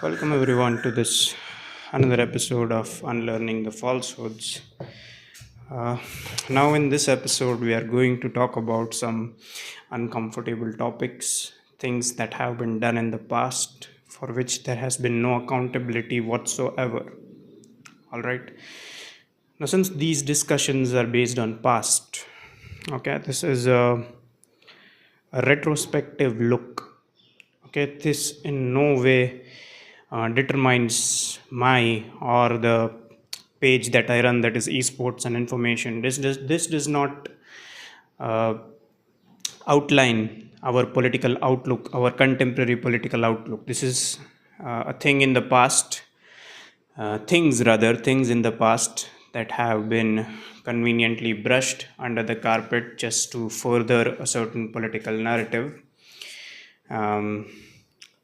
Welcome everyone to this another episode of Unlearning the Falsehoods. Uh, Now, in this episode, we are going to talk about some uncomfortable topics, things that have been done in the past for which there has been no accountability whatsoever. All right. Now, since these discussions are based on past, okay, this is a retrospective look. Okay, this in no way determines my or the page that I run, that is esports and information. This does not uh, outline our political outlook, our contemporary political outlook. This is a thing in the past, things in the past that have been conveniently brushed under the carpet just to further a certain political narrative. Um,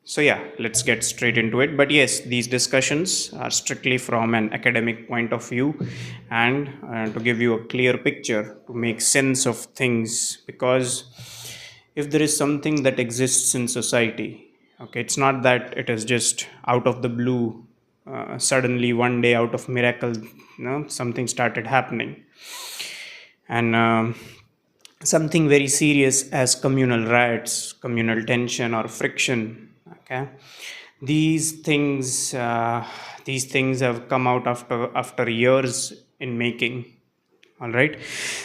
so yeah, let's get straight into it. But yes, these discussions are strictly from an academic point of view, and to give you a clear picture, to make sense of things. Because if there is something that exists in society, okay, it's not that it is just out of the blue. Suddenly, one day, out of miracle, something started happening, and something very serious as communal riots, communal tension, or friction. Okay, these things, these things have come out after years in making. All right.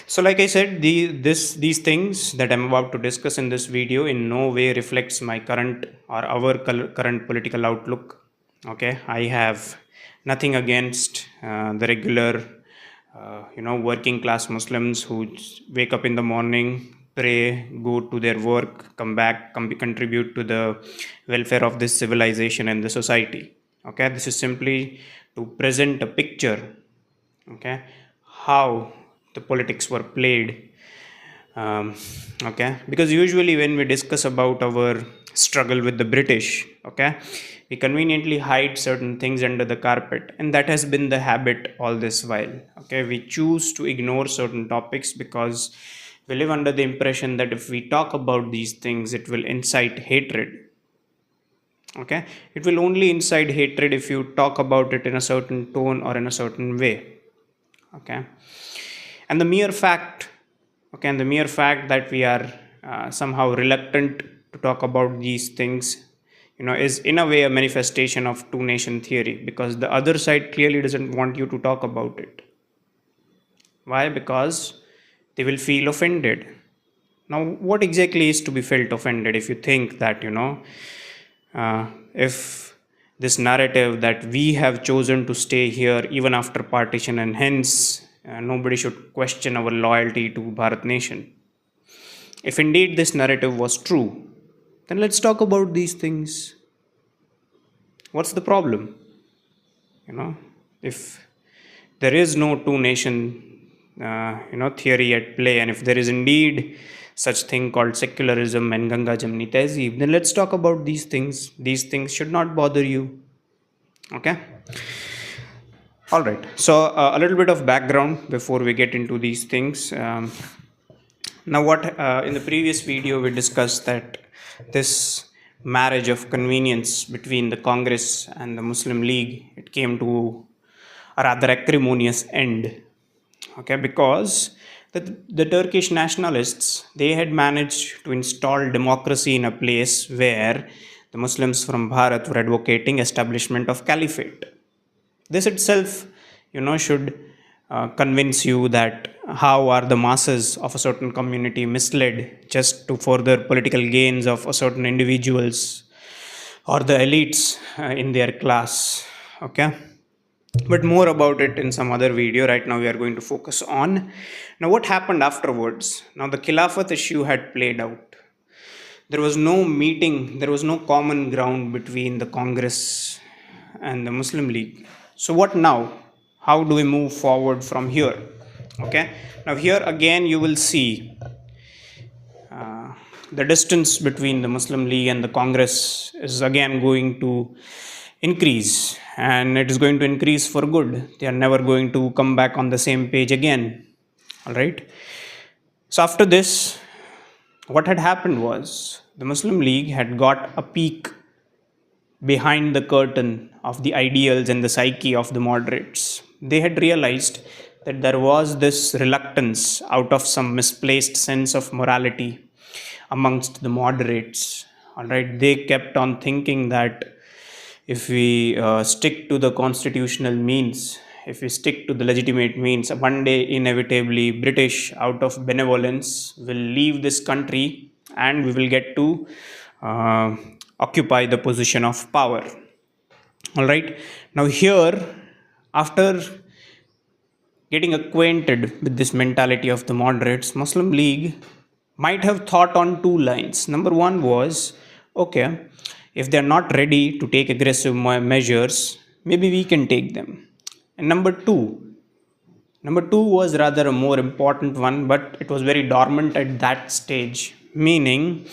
So, like I said, these things that I'm about to discuss in this video in no way reflects my current or our current political outlook. Okay, I have nothing against the regular working class Muslims who wake up in the morning, pray, go to their work, come back, contribute to the welfare of this civilization and the society. Okay, this is simply to present a picture. Okay, how the politics were played. um, okay, because usually when we discuss about our struggle with the British, okay, we conveniently hide certain things under the carpet, and that has been the habit all this while. Okay, we choose to ignore certain topics because we live under the impression that if we talk about these things, it will incite hatred. Okay, it will only incite hatred if you talk about it in a certain tone or in a certain way. Okay, and the mere fact, okay, and the mere fact that we are somehow reluctant to talk about these things, is in a way a manifestation of two nation theory, because the other side clearly doesn't want you to talk about it. Why? Because they will feel offended. Now, what exactly is to be felt offended? If you think that, if this narrative that we have chosen to stay here even after partition, and hence nobody should question our loyalty to Bharat nation. If indeed this narrative was true, then let's talk about these things. What's the problem? You know, if there is no two nation, theory at play, and if there is indeed such thing called secularism and Ganga Jamni Tehzeeb, then let's talk about these things. These things should not bother you. Okay. All right. So a little bit of background before we get into these things. Now, what in the previous video we discussed that this marriage of convenience between the Congress and the Muslim League, it came to a rather acrimonious end. Okay, because the Turkish nationalists, they had managed to install democracy in a place where the Muslims from Bharat were advocating establishment of caliphate. This itself, should convince you that how are the masses of a certain community misled just to further political gains of a certain individuals or the elites in their class. Okay, but more about it in some other video. Right now we are going to focus on now what happened afterwards. Now the Khilafat issue had played out. There was no meeting, there was no common ground between the Congress and the Muslim League. So, what now? How do we move forward from here? Okay, now here again you will see uh, the distance between the Muslim League and the Congress is again going to increase, and it is going to increase for good. They are never going to come back on the same page again. All right. So, after this, what had happened was the Muslim League had got a peak behind the curtain of the ideals and the psyche of the moderates. They had realized that there was this reluctance out of some misplaced sense of morality amongst the moderates. All right, they kept on thinking that if we stick to the constitutional means, if we stick to the legitimate means, one day inevitably British, out of benevolence, will leave this country and we will get to uh, occupy the position of power. All right. Now, here, after getting acquainted with this mentality of the moderates, Muslim League might have thought on two lines. Number one was, okay, if they're not ready to take aggressive measures, maybe we can take them. And number two was rather a more important one, but it was very dormant at that stage, meaning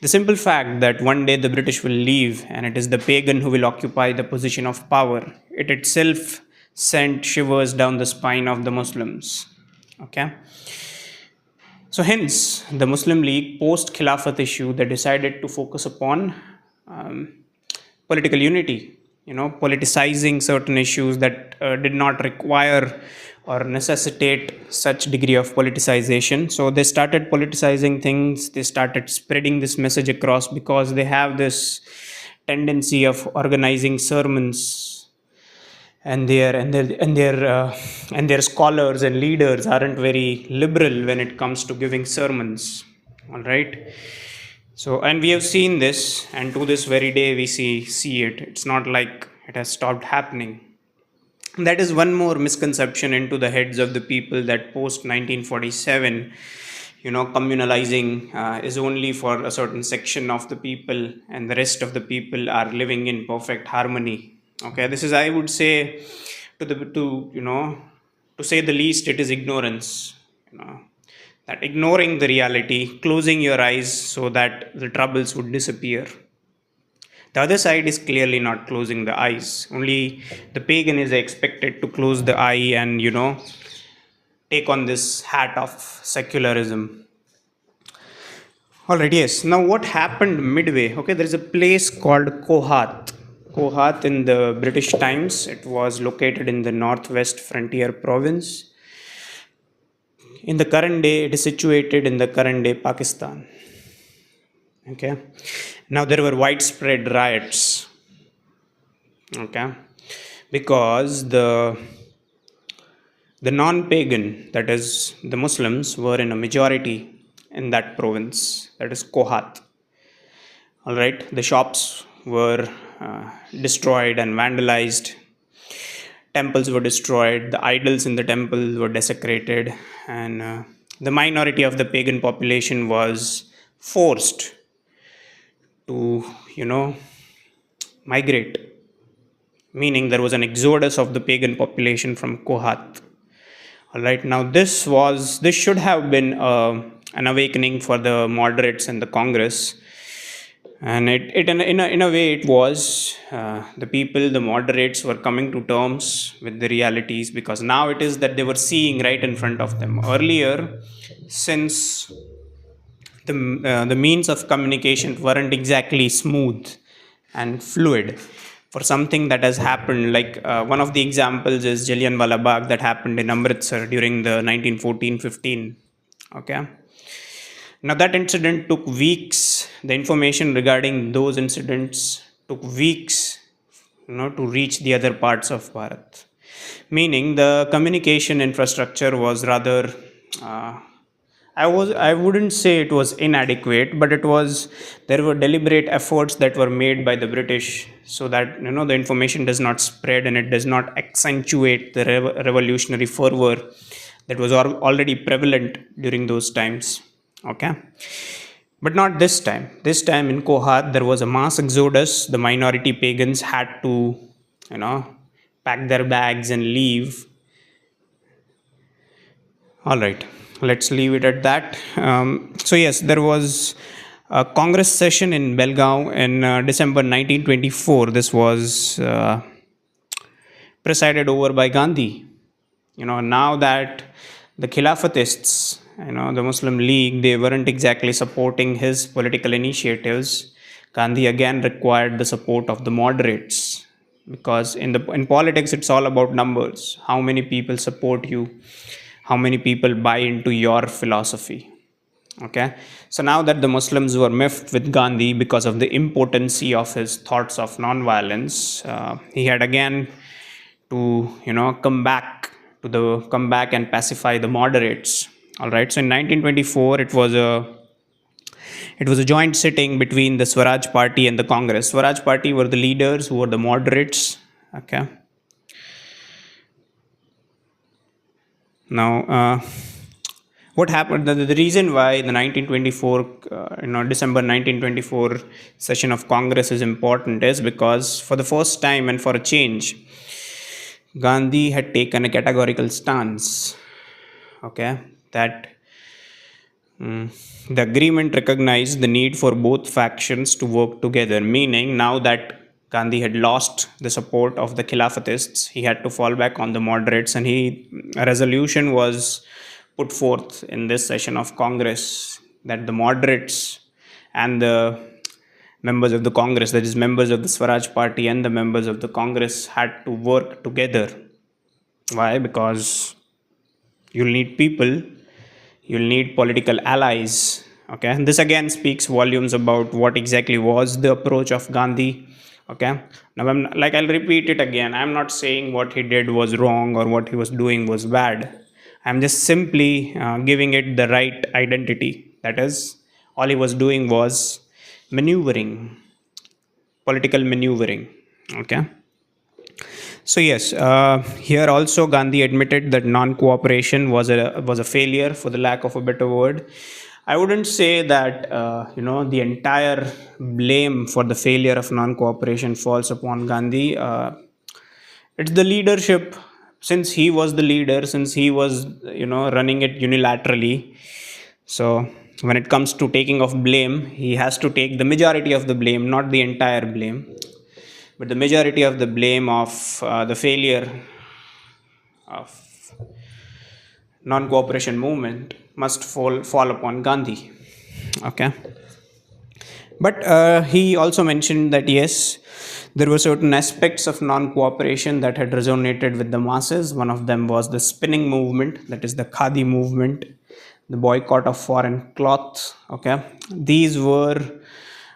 the simple fact that one day the British will leave and it is the pagan who will occupy the position of power, it itself sent shivers down the spine of the Muslims. Okay. So, hence, the Muslim League post Khilafat issue, they decided to focus upon um, political unity, politicizing certain issues that did not require or necessitate such degree of politicization. So they started politicizing things, they started spreading this message across because they have this tendency of organizing sermons, and their scholars and leaders aren't very liberal when it comes to giving sermons. All right. So, and we have seen this, and to this very day we see it. It's not like it has stopped happening. That is one more misconception into the heads of the people, that post 1947, communalizing is only for a certain section of the people, and the rest of the people are living in perfect harmony. Okay, this is, I would say, to say the least, it is ignorance. That ignoring the reality, closing your eyes so that the troubles would disappear. The other side is clearly not closing the eyes. Only the pagan is expected to close the eye and, take on this hat of secularism. Alright, yes. Now, what happened midway? Okay, there is a place called Kohat. Kohat in the British Times. It was located in the northwest frontier province. In the current day, it is situated in the current day Pakistan. Okay. Now, there were widespread riots. Okay. Because the non-pagan, that is the Muslims, were in a majority in that province, that is Kohat. All right. The shops were destroyed and vandalized. Temples were destroyed, the idols in the temple were desecrated, and the minority of the pagan population was forced to, migrate, meaning there was an exodus of the pagan population from Kohat. All right, now this should have been an awakening for the moderates and the Congress. And in a way, it was the moderates were coming to terms with the realities, because now it is that they were seeing right in front of them. Earlier, since the means of communication weren't exactly smooth and fluid, for something that has happened, like one of the examples is Jallianwala Bagh that happened in Amritsar during the 1914-15. Okay. Now, that incident took weeks. The information regarding those incidents took weeks, to reach the other parts of Bharat. Meaning, the communication infrastructure was rather, I wouldn't say it was inadequate, but there were deliberate efforts that were made by the British so that, the information does not spread and it does not accentuate the revolutionary fervor that was already prevalent during those times. Okay. But not this time. This time in Kohat, there was a mass exodus. The minority pagans had to, pack their bags and leave. All right. Let's leave it at that. So, yes, there was a Congress session in Belgaum in December 1924. This was presided over by Gandhi. Now that the Khilafatists, the Muslim League, they weren't exactly supporting his political initiatives. Gandhi again required the support of the moderates, because in politics it's all about numbers. How many people support you? How many people buy into your philosophy? Okay, so now that the Muslims were miffed with Gandhi because of the impotency of his thoughts of non-violence, he had again to come back and pacify the moderates. All right, so in 1924 it was a joint sitting between the Swaraj Party and the Congress. Swaraj Party were the leaders who were the moderates. Okay. Now, what happened? The reason why the 1924, December 1924 session of Congress is important is because for the first time and for a change, Gandhi had taken a categorical stance. Okay, that the agreement recognized the need for both factions to work together, meaning now that Gandhi had lost the support of the Khilafatists, he had to fall back on the moderates, and a resolution was put forth in this session of Congress that the moderates and the members of the Congress, that is, members of the Swaraj Party and the members of the Congress, had to work together. Why? Because you'll need people, you'll need political allies. Okay, and this again speaks volumes about what exactly was the approach of Gandhi. Okay, now I'll repeat it again. I'm not saying what he did was wrong or what he was doing was bad. I'm just simply giving it the right identity. That is, all he was doing was maneuvering, political maneuvering. Okay. So yes, here also Gandhi admitted that non-cooperation was a failure, for the lack of a better word. I wouldn't say that the entire blame for the failure of non-cooperation falls upon Gandhi. It's the leadership, since he was the leader, since he was running it unilaterally. So when it comes to taking of blame, he has to take the majority of the blame, not the entire blame, but the majority of the blame of the failure of non-cooperation movement must fall upon Gandhi. Okay, but he also mentioned that yes, there were certain aspects of non-cooperation that had resonated with the masses. One of them was the spinning movement, that is the Khadi movement, the boycott of foreign cloth. Okay, these were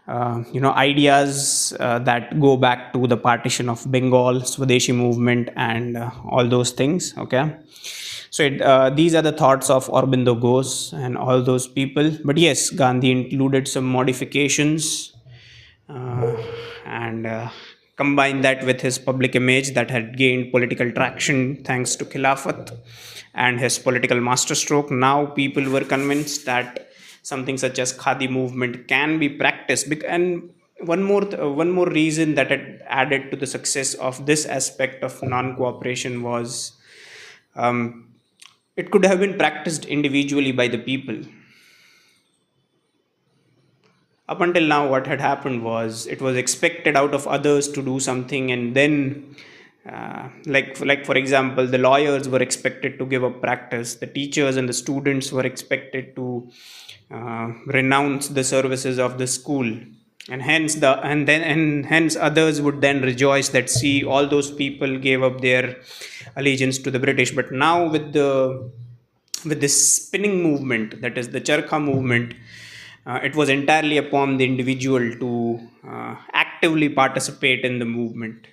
ideas that go back to the partition of Bengal, Swadeshi movement, and all those things. Okay, so these are the thoughts of Aurobindo Ghosh and all those people. But yes, Gandhi included some modifications and combined that with his public image that had gained political traction thanks to Khilafat and his political masterstroke. Now people were convinced that something such as Khadi movement can be practiced. And one more reason that had added to the success of this aspect of non-cooperation was it could have been practiced individually by the people. Up until now, what had happened was it was expected out of others to do something, and then like for example, the lawyers were expected to give up practice, the teachers and the students were expected to renounce the services of the school, and hence others would then rejoice that, see, all those people gave up their allegiance to the British. But now with this spinning movement, that is the Charkha movement, it was entirely upon the individual to actively participate in the movement.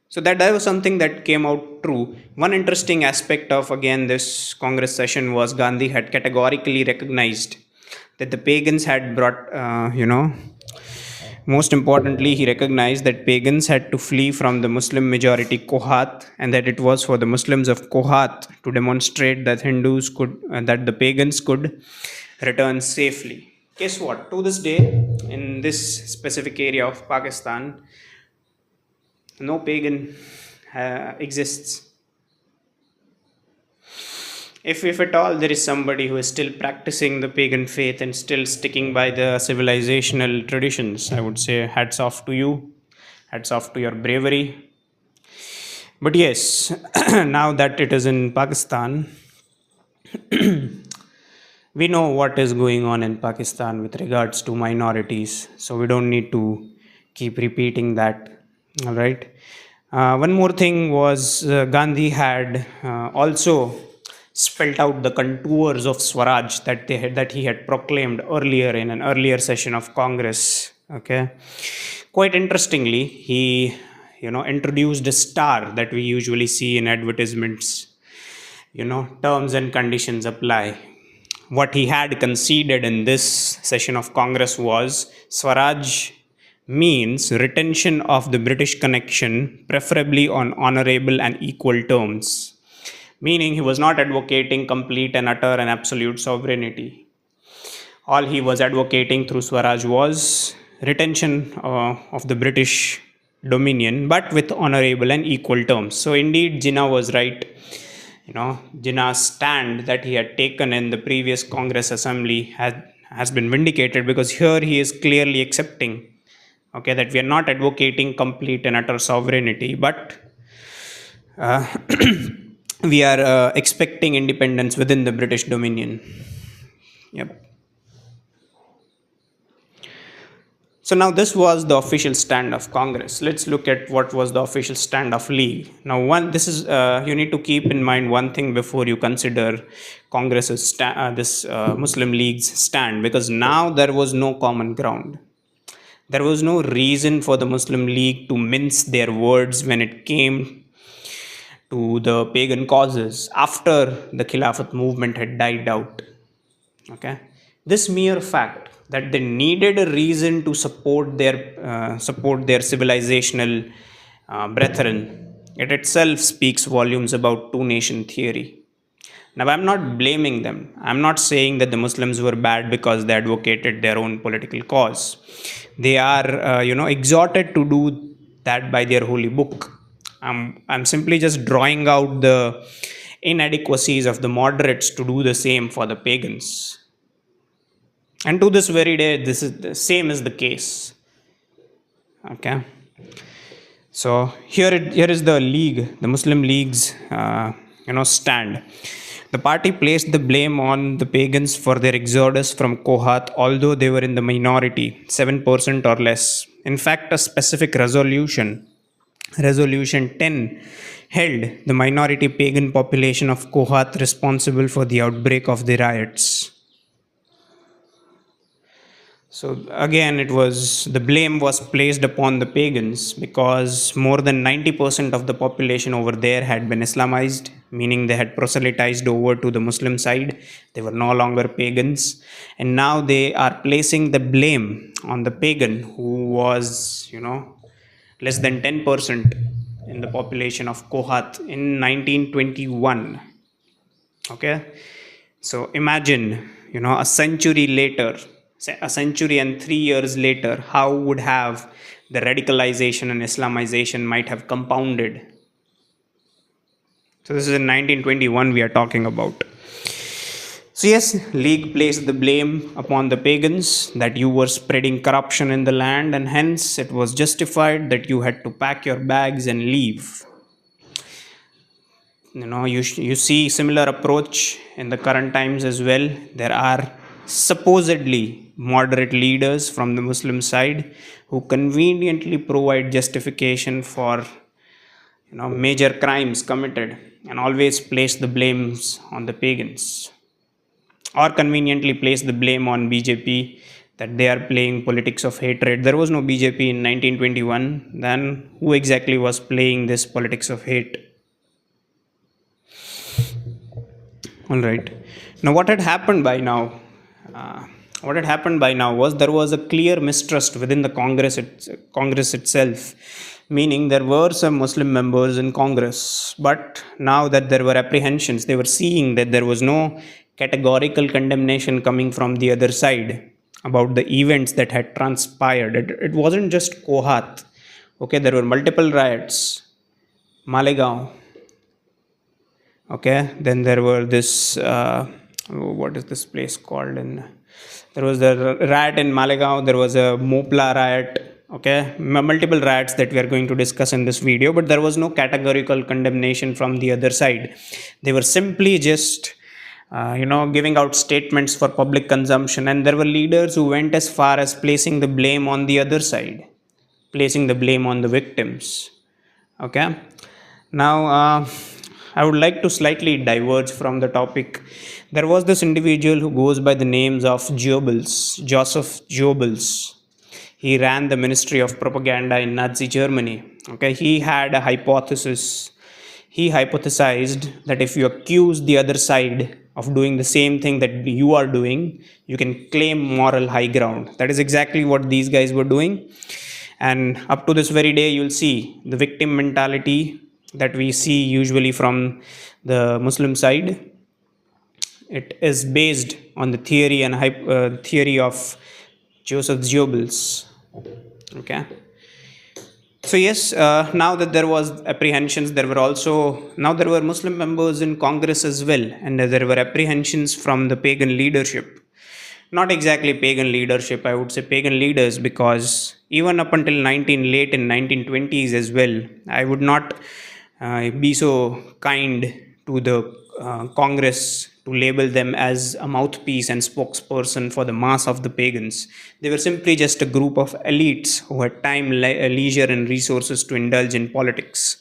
So that was something that came out true. One interesting aspect of again this Congress session was Gandhi had categorically recognized that the pagans had brought, most importantly, he recognized that pagans had to flee from the Muslim majority Kohat, and that it was for the Muslims of Kohat to demonstrate that that the pagans could return safely. Guess what? To this day, in this specific area of Pakistan, no pagan exists. If at all there is somebody who is still practicing the pagan faith and still sticking by the civilizational traditions, I would say hats off to you, hats off to your bravery. But yes, now that it is in Pakistan, We know what is going on in Pakistan with regards to minorities, so we don't need to keep repeating that. All right. One more thing was Gandhi had also spelt out the contours of Swaraj that he had proclaimed earlier in an earlier session of Congress. Okay, quite interestingly, he introduced a star that we usually see in advertisements. Terms and conditions apply. What he had conceded in this session of Congress was Swaraj means retention of the British connection, preferably on honorable and equal terms. Meaning, he was not advocating complete and utter and absolute sovereignty. All he was advocating through Swaraj was retention of the British dominion, but with honorable and equal terms. So, indeed, Jinnah was right. Jinnah's stand that he had taken in the previous Congress Assembly has been vindicated, because here he is clearly accepting, okay, that we are not advocating complete and utter sovereignty, but uh, we are expecting independence within the British Dominion. Yep. So now this was the official stand of Congress. Let's look at what was the official stand of League. Now, you need to keep in mind one thing before you consider Congress's Muslim League's stand, because now there was no common ground. There was no reason for the Muslim League to mince their words when it came to the pagan causes after the Khilafat movement had died out. Okay, this mere fact that they needed a reason to support their civilizational brethren, it itself speaks volumes about two nation theory. Now, I'm not blaming them. I'm not saying that the Muslims were bad because they advocated their own political cause. They are, exhorted to do that by their holy book. I'm simply just drawing out the inadequacies of the moderates to do the same for the pagans. And to this very day, this is the same is the case. Okay. So here is the league, the Muslim League's stand. The party placed the blame on the pagans for their exodus from Kohat, although they were in the minority, 7% or less. In fact, a specific resolution 10, held the minority pagan population of Kohat responsible for the outbreak of the riots. So again, the blame was placed upon the pagans, because more than 90% of the population over there had been Islamized, meaning they had proselytized over to the Muslim side. They were no longer pagans, and now they are placing the blame on the pagan who was, less than 10% in the population of Kohat in 1921. Okay, so imagine, a century later, a century and 3 years later, how would have the radicalization and Islamization might have compounded. So this is in 1921 we are talking about. So yes, League placed the blame upon the pagans that you were spreading corruption in the land, and hence it was justified that you had to pack your bags and leave. You see similar approach in the current times as well. There are supposedly moderate leaders from the Muslim side who conveniently provide justification for major crimes committed and always place the blames on the pagans, or conveniently place the blame on BJP that they are playing politics of hatred. There was no BJP in 1921. Then who exactly was playing this politics of hate? All right. Now, what had happened by now? Was there was a clear mistrust within the Congress itself, meaning there were some Muslim members in Congress, but now that there were apprehensions, they were seeing that there was no categorical condemnation coming from the other side about the events that had transpired. It wasn't just Kohat. Okay, there were multiple riots, Malegaon. Okay, then there were this what is this place called? There was the riot in Malegaon. There was a Mopla riot. Okay, multiple riots that we are going to discuss in this video, but there was no categorical condemnation from the other side. They were simply just giving out statements for public consumption. And there were leaders who went as far as placing the blame on the other side, placing the blame on the victims. Okay. Now, I would like to slightly diverge from the topic. There was this individual who goes by the names of Goebbels, Joseph Goebbels. He ran the Ministry of Propaganda in Nazi Germany. Okay, he had a hypothesis. He hypothesized that if you accuse the other side of doing the same thing that you are doing, you can claim moral high ground. That is exactly what these guys were doing. And up to this very day, you'll see the victim mentality that we see usually from the Muslim side. It is based on the theory and theory of Joseph Goebbels. Okay. So yes, now that there was apprehensions, there were also now there were Muslim members in Congress as well, and there were apprehensions from the pagan leadership. Not exactly pagan leadership, I would say pagan leaders, because even up until late in 1920s as well, I would not be so kind to the Congress to label them as a mouthpiece and spokesperson for the mass of the pagans. They were simply just a group of elites who had time, leisure, and resources to indulge in politics.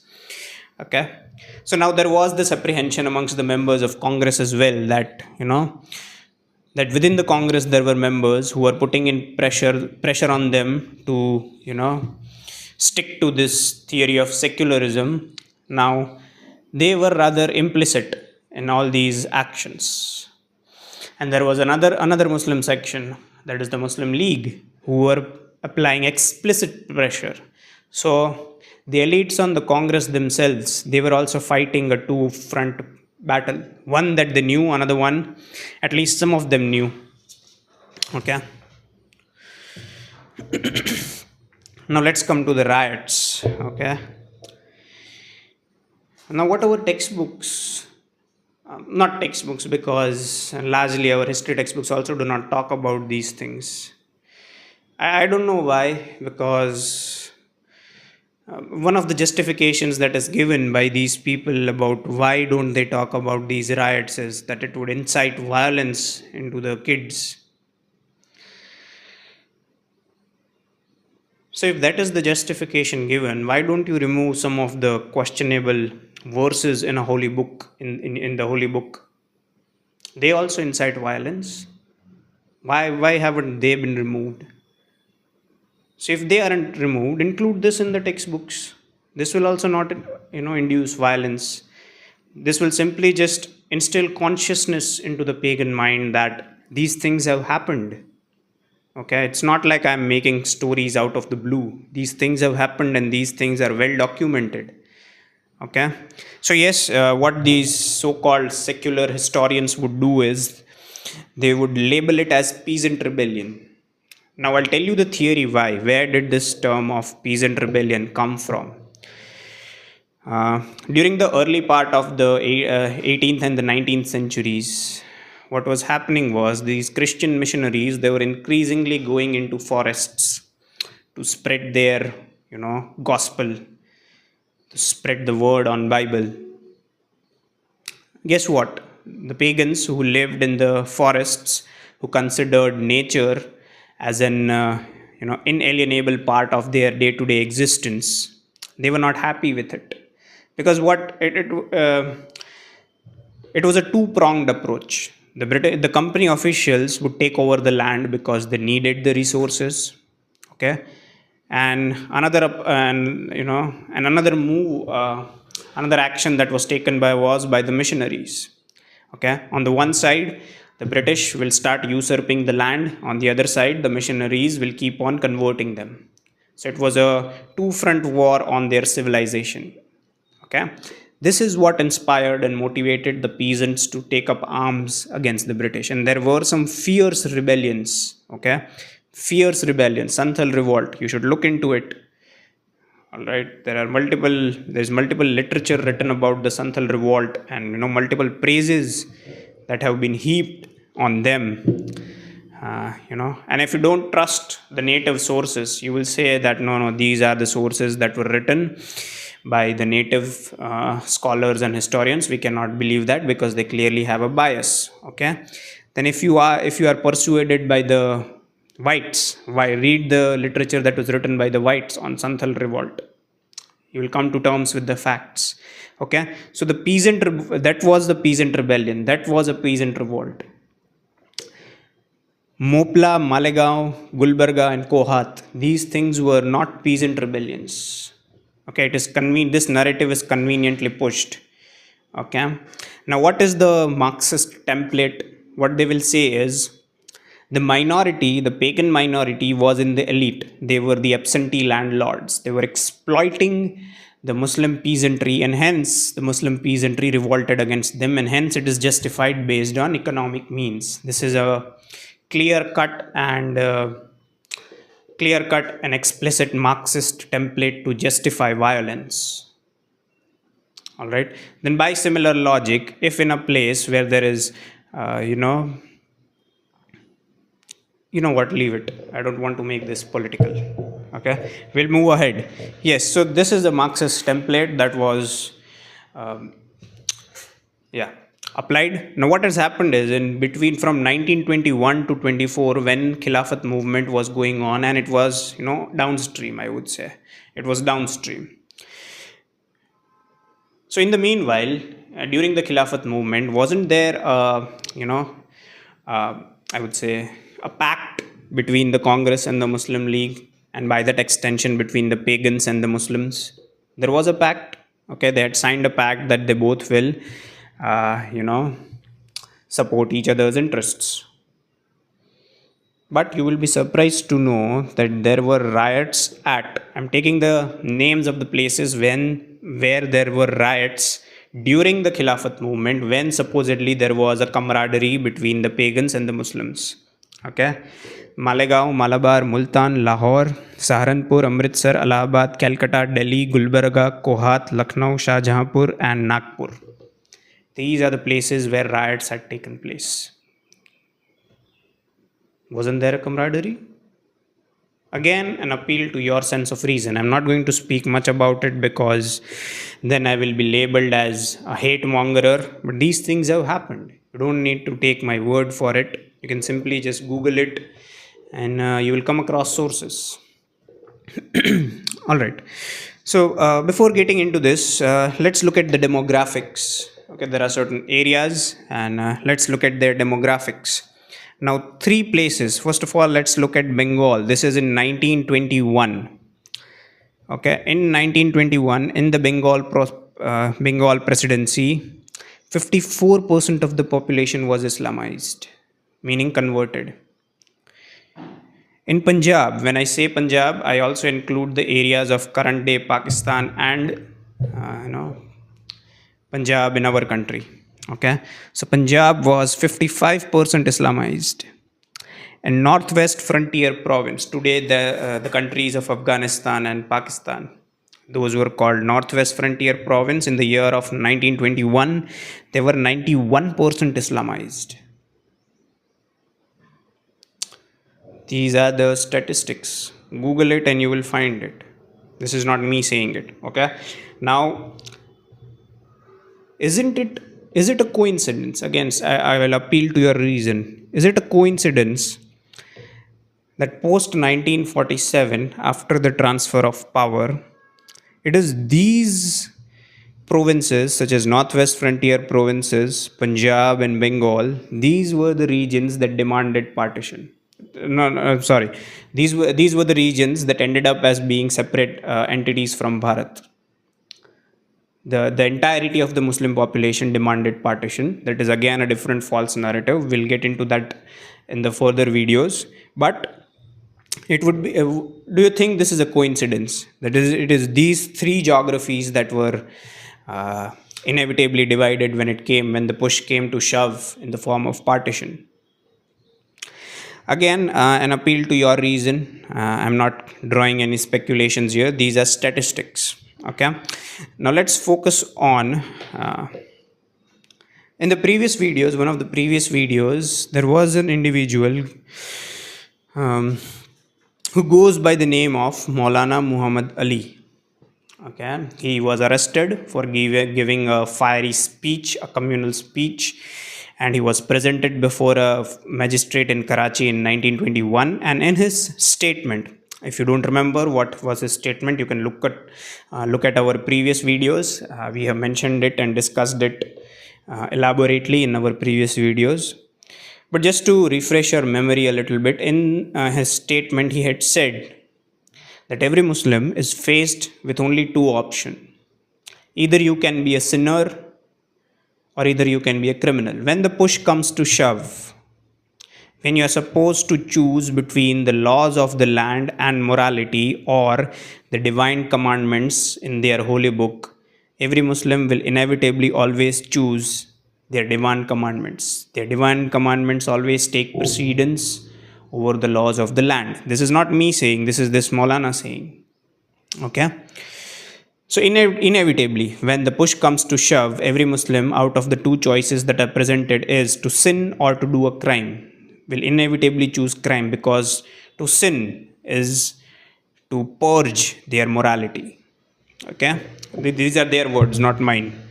Okay. So now there was this apprehension amongst the members of Congress as well that, that within the Congress there were members who were putting in pressure on them to, stick to this theory of secularism. Now, they were rather implicit in all these actions. And there was another Muslim section, that is the Muslim League, who were applying explicit pressure. So the elites on the Congress themselves, they were also fighting a two-front battle. One that they knew, another one, at least some of them knew. Okay. Now let's come to the riots. Okay. Now, what our textbooks, not textbooks, because largely our history textbooks also do not talk about these things. I don't know why, because one of the justifications that is given by these people about why don't they talk about these riots is that it would incite violence into the kids. So if that is the justification given, why don't you remove some of the questionable verses in a holy book, in the holy book? They also incite violence. Why haven't they been removed? So if they aren't removed, include this in the textbooks. This will also not, induce violence. This will simply just instill consciousness into the pagan mind that these things have happened. Okay, it's not like I'm making stories out of the blue. These things have happened and these things are well documented. Okay, so yes, what these so-called secular historians would do is they would label it as peasant rebellion. Now I'll tell you the theory why. Where did this term of peasant rebellion come from? During the early part of the 18th and the 19th centuries, what was happening was these Christian missionaries, they were increasingly going into forests to spread their, gospel, to spread the word on Bible. Guess what? The pagans who lived in the forests, who considered nature as an, inalienable part of their day-to-day existence, they were not happy with it, because it was a two-pronged approach. The company officials would take over the land because they needed the resources. Okay, and another action that was taken by the missionaries. Okay, on the one side, the British will start usurping the land. On the other side, the missionaries will keep on converting them. So it was a two-front war on their civilization. Okay. This is what inspired and motivated the peasants to take up arms against the British. And there were some fierce rebellions. Okay. Fierce rebellion, Santhal revolt. You should look into it. All right. There's multiple literature written about the Santhal revolt, and multiple praises that have been heaped on them. And if you don't trust the native sources, you will say that no, these are the sources that were written by the native scholars and historians. We cannot believe that because they clearly have a bias. Okay, then if you are persuaded by the whites, why read the literature that was written by the whites on Santhal revolt. You will come to terms with the facts. Okay, so that was the peasant rebellion, that was a peasant revolt. Mopla, Malegaon, Gulbarga, and Kohat. These things were not peasant rebellions. Okay, it is convenient. This narrative is conveniently pushed. Okay. Now, what is the Marxist template? What they will say is the minority, the pagan minority, was in the elite. They were the absentee landlords. They were exploiting the Muslim peasantry, and hence the Muslim peasantry revolted against them, and hence it is justified based on economic means. This is a clear cut and explicit Marxist template to justify violence. All right. Then, by similar logic, if in a place where there is, uh, you know, what, leave it. I don't want to make this political. Okay, we'll move ahead. Yes. So this is the Marxist template that was, um, yeah, applied. Now, what has happened is in between from 1921 to 24, when Khilafat movement was going on, and it was, downstream, I would say. It was downstream. So, in the meanwhile, during the Khilafat movement, wasn't there, I would say, a pact between the Congress and the Muslim League, and by that extension, between the pagans and the Muslims? There was a pact. Okay, they had signed a pact that they both will, support each other's interests. But you will be surprised to know that there were riots at. I'm taking the names of the places where there were riots during the Khilafat movement, when supposedly there was a camaraderie between the pagans and the Muslims. Okay, Malegaon, Malabar, Multan, Lahore, Saharanpur, Amritsar, Allahabad, Calcutta, Delhi, Gulbarga, Kohat, Lucknow, Shahjahanpur, and Nagpur. These are the places where riots had taken place. Wasn't there a camaraderie? Again, an appeal to your sense of reason. I'm not going to speak much about it because then I will be labeled as a hate mongerer. But these things have happened. You don't need to take my word for it. You can simply just Google it, and you will come across sources. All right. So, before getting into this, let's look at the demographics. Okay, there are certain areas, and let's look at their demographics. Now, three places. First of all, let's look at Bengal. This is in 1921. Okay, in 1921, in the Bengal presidency, 54% of the population was Islamized, meaning converted. In Punjab, when I say Punjab, I also include the areas of current day Pakistan and Punjab in our country. Okay, so Punjab was 55% Islamized, and Northwest Frontier Province, today the countries of Afghanistan and Pakistan, those were called Northwest Frontier Province. In the year of 1921, they were 91% Islamized. These are the statistics. Google it and you will find it. This is not me saying it. Okay. Now, is it a coincidence? Again, I will appeal to your reason. Is it a coincidence that post 1947, after the transfer of power, it is these provinces such as Northwest Frontier provinces, Punjab and Bengal, these were the regions that demanded partition? No, sorry. These were the regions that ended up as being separate entities from Bharat. The entirety of the Muslim population demanded partition. That is again a different false narrative. We'll get into that in the further videos. But it would be. Do you think this is a coincidence? That is, it is these three geographies that were inevitably divided when the push came to shove in the form of partition. Again, an appeal to your reason. I'm not drawing any speculations here. These are statistics. Okay. Now let's focus on. In the previous videos, one of the previous videos, there was an individual who goes by the name of Maulana Muhammad Ali. Okay, he was arrested for giving a fiery speech, a communal speech, and he was presented before a magistrate in Karachi in 1921. And in his statement, if you don't remember what was his statement, you can look at our previous videos. We have mentioned it and discussed it elaborately in our previous videos. But just to refresh your memory a little bit, in his statement, he had said that every Muslim is faced with only two options. Either you can be a sinner or either you can be a criminal. When the push comes to shove, when you are supposed to choose between the laws of the land and morality or the divine commandments in their holy book, every Muslim will inevitably always choose their divine commandments. Their divine commandments always take precedence over the laws of the land. This is not me saying, this is this Maulana saying. Okay. So, inevitably, when the push comes to shove, every Muslim out of the two choices that are presented is to sin or to do a crime, will inevitably choose crime, because to sin is to purge their morality. Okay, these are their words, not mine.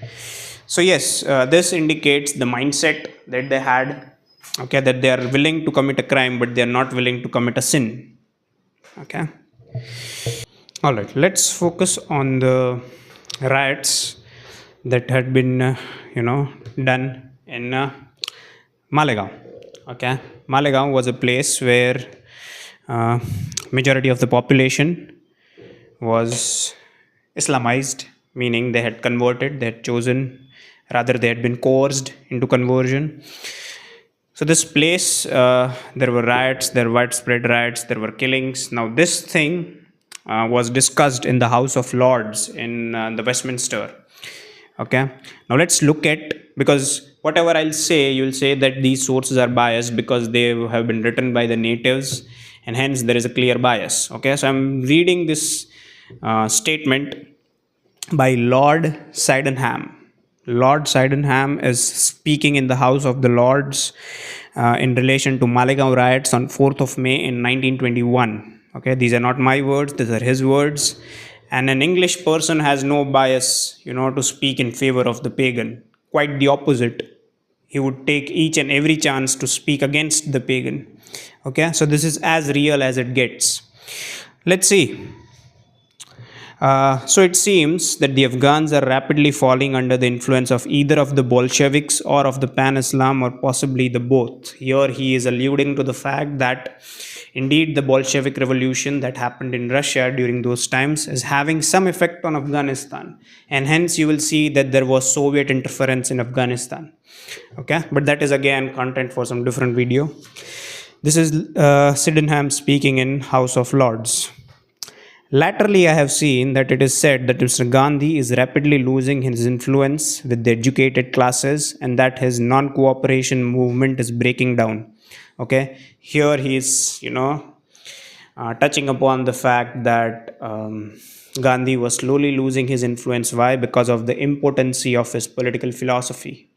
So, yes, this indicates the mindset that they had. Okay, that they are willing to commit a crime, but they are not willing to commit a sin. Okay. All right, let's focus on the riots that had been, done in Malegaon. Okay, Malegaon was a place where uh, majority of the population was Islamized, meaning they had converted, they had chosen, rather they had been coerced into conversion. So this place, there were riots, there were widespread riots, there were killings. Now this thing was discussed in the House of Lords in the Westminster. Okay. Now let's look at, because whatever I'll say, you'll say that these sources are biased because they have been written by the natives, and hence there is a clear bias. Okay. So I'm reading this statement by Lord Sydenham. Lord Sydenham is speaking in the House of the Lords in relation to Malegaon riots on 4th of May in 1921. Okay, these are not my words, these are his words. And an English person has no bias, to speak in favor of the pagan. Quite the opposite. He would take each and every chance to speak against the pagan. Okay, so this is as real as it gets. Let's see. So it seems that the Afghans are rapidly falling under the influence of either of the Bolsheviks or of the Pan-Islam, or possibly the both. Here he is alluding to the fact that indeed the Bolshevik revolution that happened in Russia during those times is having some effect on Afghanistan, and hence you will see that there was Soviet interference in Afghanistan. Okay, but that is again content for some different video. This is Sydenham speaking in House of Lords. Latterly, I have seen that it is said that Mr. Gandhi is rapidly losing his influence with the educated classes and that his non cooperation movement is breaking down. Okay, here he is, touching upon the fact that Gandhi was slowly losing his influence. Why? Because of the impotency of his political philosophy.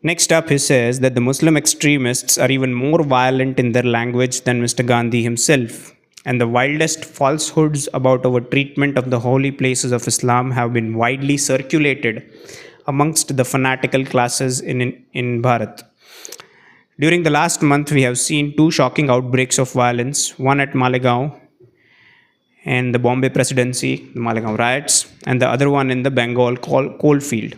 Next up, he says that the Muslim extremists are even more violent in their language than Mr. Gandhi himself, and the wildest falsehoods about our treatment of the holy places of Islam have been widely circulated amongst the fanatical classes in Bharat. During the last month, we have seen two shocking outbreaks of violence, one at Malegaon and the Bombay Presidency, the Malegaon riots, and the other one in the Bengal coalfield.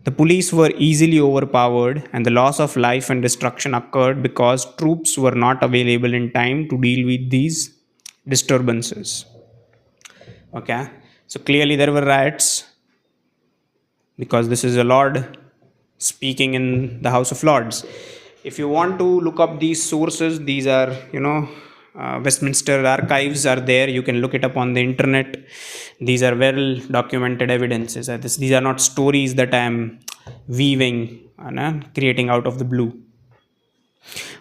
The police were easily overpowered, and the loss of life and destruction occurred because troops were not available in time to deal with these disturbances. Okay, so clearly there were riots because this is a Lord speaking in the House of Lords. If you want to look up these sources, these are, Westminster archives are there. You can look it up on the internet. These are well documented evidences. These are not stories that I am weaving and creating out of the blue.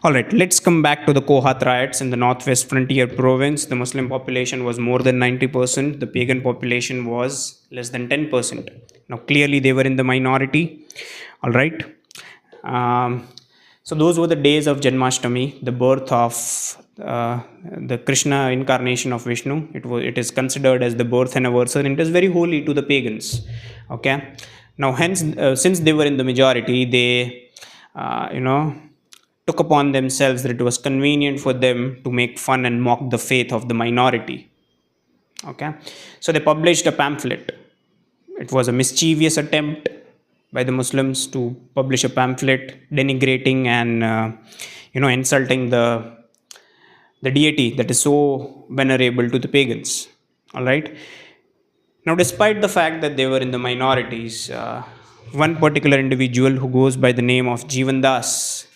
All right, let's come back to the Kohat riots in the northwest frontier province. The Muslim population was more than 90%. The pagan population was less than 10%. Now, clearly, they were in the minority. All right. So, those were the days of Janmashtami, the birth of uh, the Krishna incarnation of Vishnu. It is considered as the birth anniversary, and it is very holy to the pagans. Okay, now hence since they were in the majority, they you know took upon themselves that it was convenient for them to make fun and mock the faith of the minority. Okay, so they published a pamphlet. It was a mischievous attempt by the Muslims to publish a pamphlet denigrating and insulting the deity that is so venerable to the pagans. All right. Now, despite the fact that they were in the minorities, one particular individual who goes by the name of Jivan Das,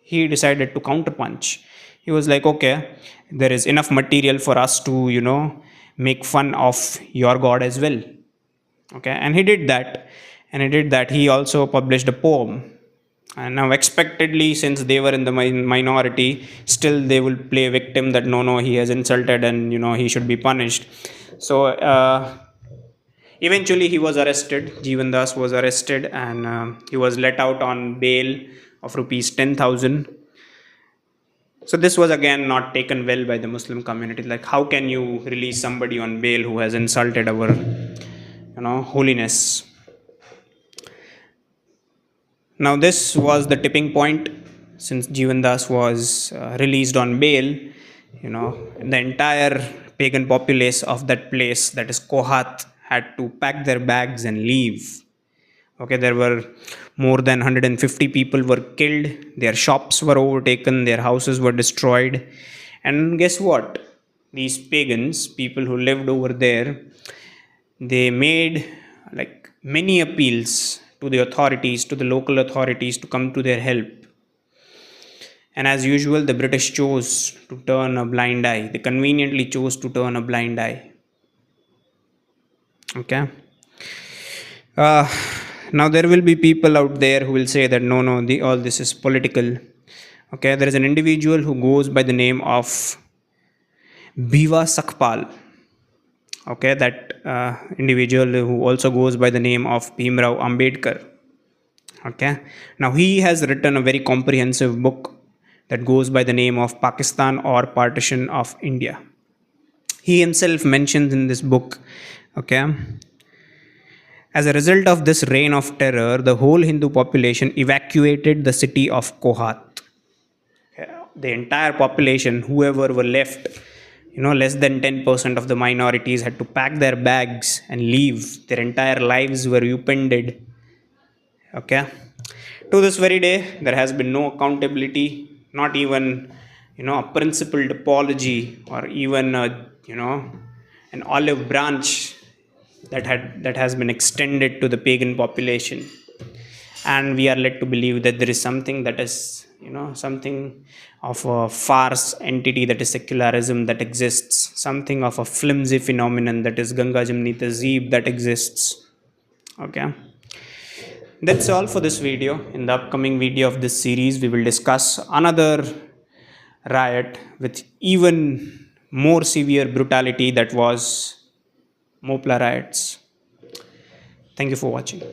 he decided to counterpunch. He was like, okay, there is enough material for us to, make fun of your God as well. Okay, and he did that. And he did that. He also published a poem. And now, expectedly, since they were in the minority, still they will play victim that no, he has insulted and he should be punished. So eventually, he was arrested. Jivan Das was arrested, and he was let out on bail of rupees 10,000. So this was again not taken well by the Muslim community. Like, how can you release somebody on bail who has insulted our, holiness? Now, this was the tipping point. Since Jivan Das was released on bail, the entire pagan populace of that place, that is Kohat, had to pack their bags and leave. Okay, there were more than 150 people were killed, their shops were overtaken, their houses were destroyed. And guess what? These pagans, people who lived over there, they made like many appeals to the authorities, to the local authorities, to come to their help. And as usual, the British chose to turn a blind eye. They conveniently chose to turn a blind eye. Okay. Now there will be people out there who will say that no, all this is political. Okay, there is an individual who goes by the name of Bhiva Sakpal. Okay, that individual who also goes by the name of Bhimrao Ambedkar. Okay, now he has written a very comprehensive book that goes by the name of Pakistan or Partition of India. He himself mentions in this book, okay, as a result of this reign of terror, the whole Hindu population evacuated the city of Kohat. The entire population, whoever were left, less than 10% of the minorities had to pack their bags and leave. Their entire lives were upended. Okay. To this very day, there has been no accountability, not even, a principled apology or even, an olive branch that has been extended to the pagan population. And we are led to believe that there is something that is, something of a farce entity, that is secularism, that exists, something of a flimsy phenomenon, that is Ganga Jamni Tehzeeb, that exists. Okay, that's all for this video. In the upcoming video of this series, we will discuss another riot with even more severe brutality, that was Mopla riots. Thank you for watching.